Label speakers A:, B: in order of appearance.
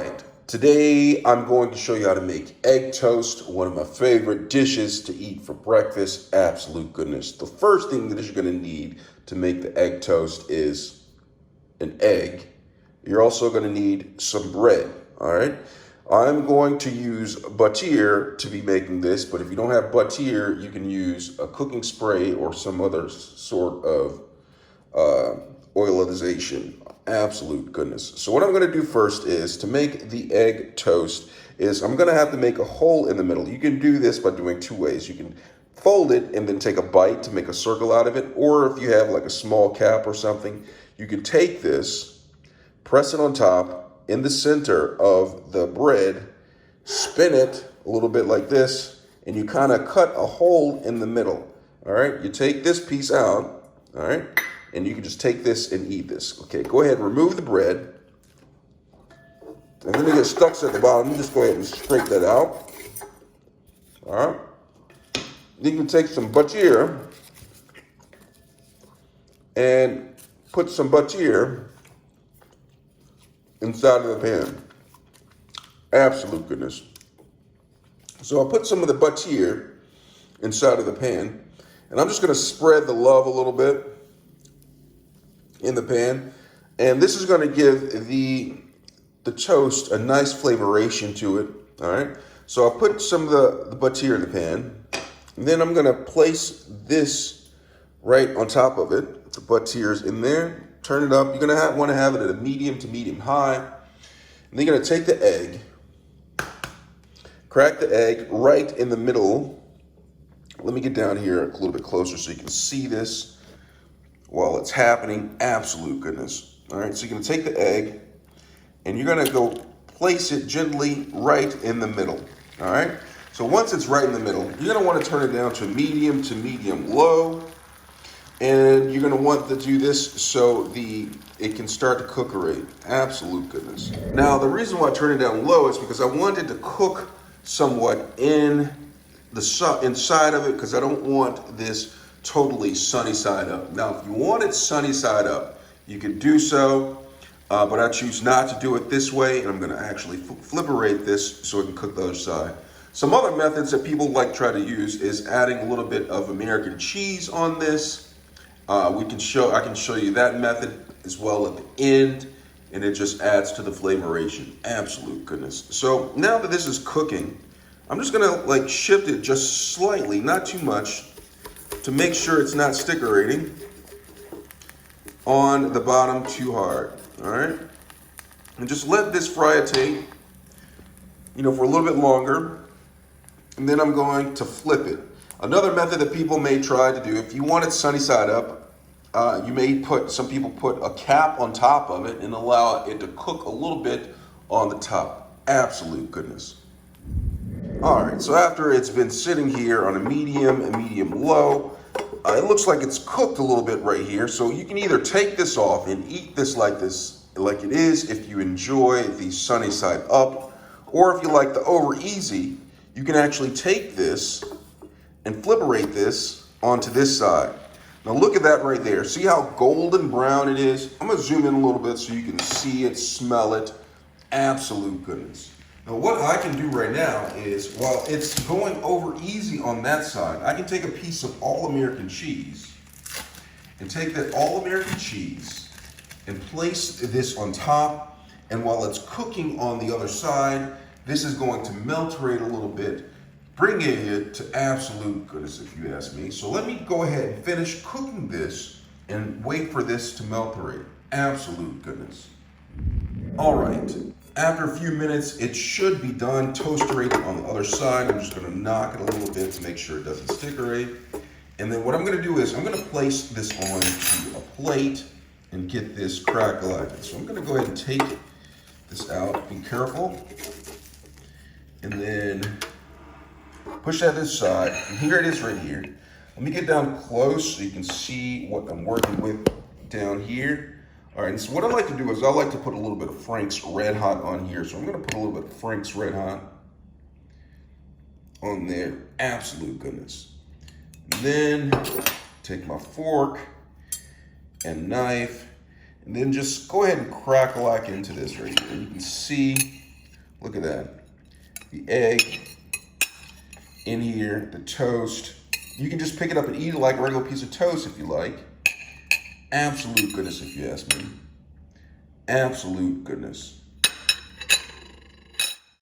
A: right, today I'm going to show you how to make egg toast, one of my favorite dishes to eat for breakfast. Absolute goodness. The first thing that you're going to need to make the egg toast is an egg. You're also going to need some bread, all right? I'm going to use butter to be making this, but if you don't have butter, you can use a cooking spray or some other sort of oilization. Absolute goodness. So what I'm going to do first is to make the egg toast is I'm going to have to make a hole in the middle. You can do this by doing two ways. You can fold it and then take a bite to make a circle out of it. Or if you have like a small cap or something, you can take this, press it on top in the center of the bread, spin it a little bit like this, and you kind of cut a hole in the middle. All right. You take this piece out. All right. And you can just take this and eat this. Okay, go ahead, remove the bread. And then it gets stuck at the bottom. Just go ahead and scrape that out. All right. Then you can take some butter and put some butter inside of the pan. Absolute goodness. So I'll put some of the butter inside of the pan. And I'm just going to spread the love a little bit in the pan, and this is going to give the toast a nice flavoration to it. All right, so I'll put some of the butter in the pan, and then I'm going to place this right on top of it. The butter's in there. Turn it up. You're going to want to have it at a medium to medium high, and then you're going to take the egg, crack the egg right in the middle. Let me get down here a little bit closer so you can see this while it's happening. Absolute goodness. All right, so you're going to take the egg and you're going to go place it gently right in the middle. All right, so once it's right in the middle, you're going to want to turn it down to medium low, and you're going to want to do this so it can start to cook already. Absolute goodness. Now, the reason why I turn it down low is because I wanted to cook somewhat in the inside of it, because I don't want this totally sunny side up. Now, if you want it sunny side up, you can do so, but I choose not to do it this way, and I'm going to actually flipperate this so it can cook the other side. Some other methods that people like to try to use is adding a little bit of American cheese on this. I can show you that method as well at the end, and it just adds to the flavoration. Absolute goodness. So now that this is cooking, I'm just going to shift it just slightly, not too much, to make sure it's not stickerating on the bottom too hard. All right, and just let this fryatate, for a little bit longer, and then I'm going to flip it. Another method that people may try to do, if you want it sunny side up, some people put a cap on top of it and allow it to cook a little bit on the top. Absolute goodness. All right, so after it's been sitting here on a medium low, it looks like it's cooked a little bit right here. So you can either take this off and eat this like it is if you enjoy the sunny side up, or if you like the over easy, you can actually take this and flipperate this onto this side. Now look at that right there. See how golden brown it is? I'm gonna zoom in a little bit so you can see it, smell it. Absolute goodness. Now what I can do right now is, while it's going over easy on that side, I can take a piece of all American cheese and take that all American cheese and place this on top. And while it's cooking on the other side, this is going to melt right a little bit, bringing it to absolute goodness, if you ask me. So let me go ahead and finish cooking this and wait for this to melt right. Absolute goodness. All right. After a few minutes, it should be done. Toasted on the other side. I'm just going to knock it a little bit to make sure it doesn't stickerate. And then what I'm going to do is I'm going to place this onto a plate and get this crackle-acted. So I'm going to go ahead and take this out. Be careful. And then push that to the side. And here it is right here. Let me get down close so you can see what I'm working with down here. All right, and so what I like to do is I like to put a little bit of Frank's Red Hot on here. So I'm going to put a little bit of Frank's Red Hot on there. Absolute goodness. And then take my fork and knife, and then just go ahead and crackle into this right here. You can see Look at that. The egg in here, the toast. You can just pick it up and eat it like a regular piece of toast if you like. Absolute goodness, if you ask me. Absolute goodness.